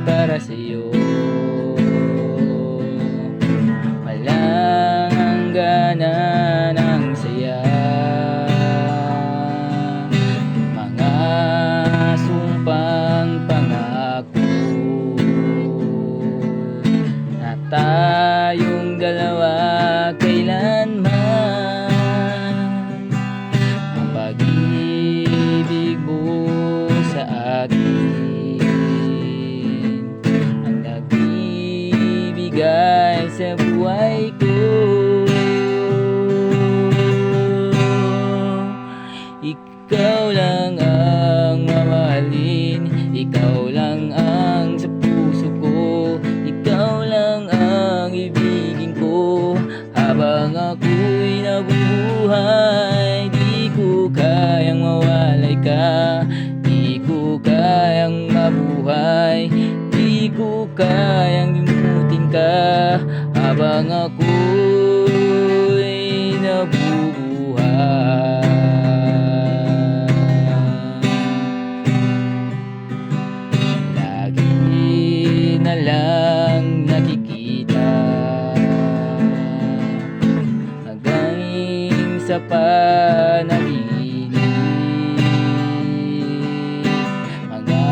para sa'yo. Walang hangganan ang saya, mga sumpang pangako na tayong dalawa kailanman. Ang pag-ibig mo sa akin ang nagbibigay sa buhay ko. Ikaw lang ang mamahalin, ikaw lang ang sa puso ko, ikaw lang ang ibigin ko habang ako'y nabubuhay. Di ko kayang mawalay ka, di ko kayang mabuhay, di ko kayang limutin ka habang ako'y nabubuhay. Lagi na lang nakikita hanggang sa panaginip, mga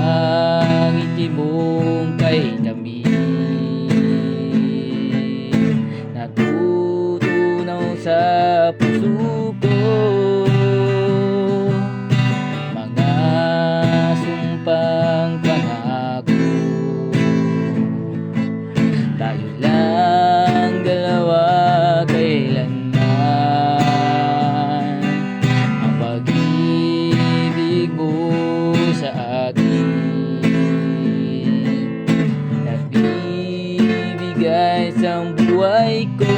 ngiti mong kay tamis, natutunaw sa puso ko, mga sumpang pangako. Tayo lang dalawa kailanman, ang pag-ibig mo sa akin nagbibigay sa buhay ko.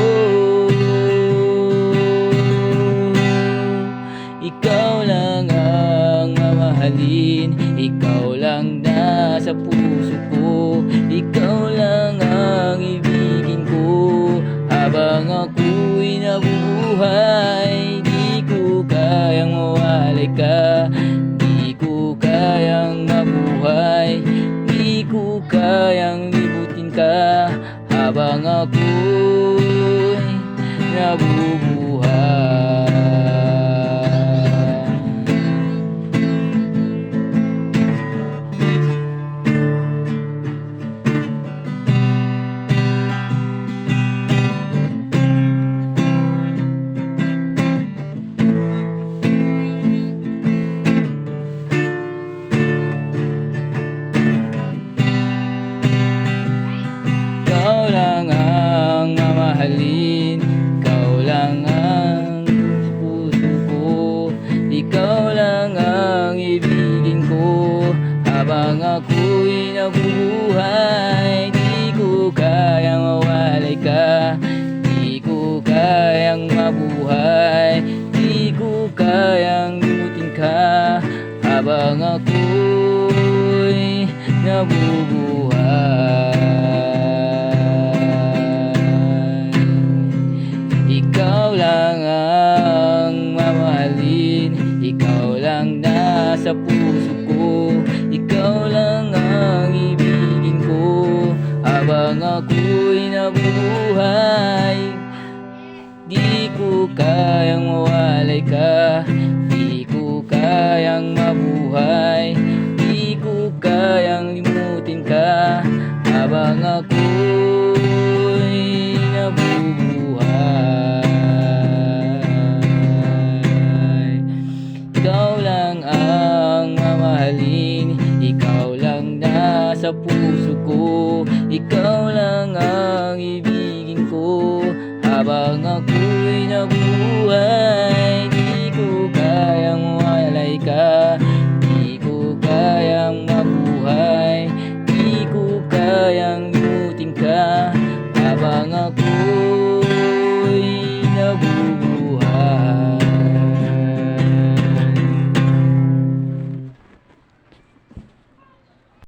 Ikaw lang ang mamahalin, ikaw lang nasa puso ko, ikaw lang ang ibigin ko habang ako'y nabubuhay. Di ko kayang mawalay ka, di ko kayang mabuhay, di ko kayang libutin ka habang ako'y nabubuhay. Ikaw lang ang mamahalin, ikaw lang ang puso ko, ikaw lang ang ibigin ko habang ako'y nabubuhay. Di ko kayang mawalay ka, di ko kayang mabuhay, di ko kayang limutin ka habang ako'y nabubuhay. Ikaw lang ang mamahalin, ikaw lang nasa puso ko, ikaw lang ang ibigin ko habang ako'y nabubuhay. Di ko kayang mawalay ka, di ko kayang mabuhay, di ko kayang limutin ka habang ako'y nabubuhay. Ikaw lang ang mamahalin, ikaw lang nasa puso ko, ikaw lang ang ibigin ko habang ako'y nabubuhay. Di ko kayang mawalay ka, di ko kayang mabuhay, di ko kayang limutin ka habang ako'y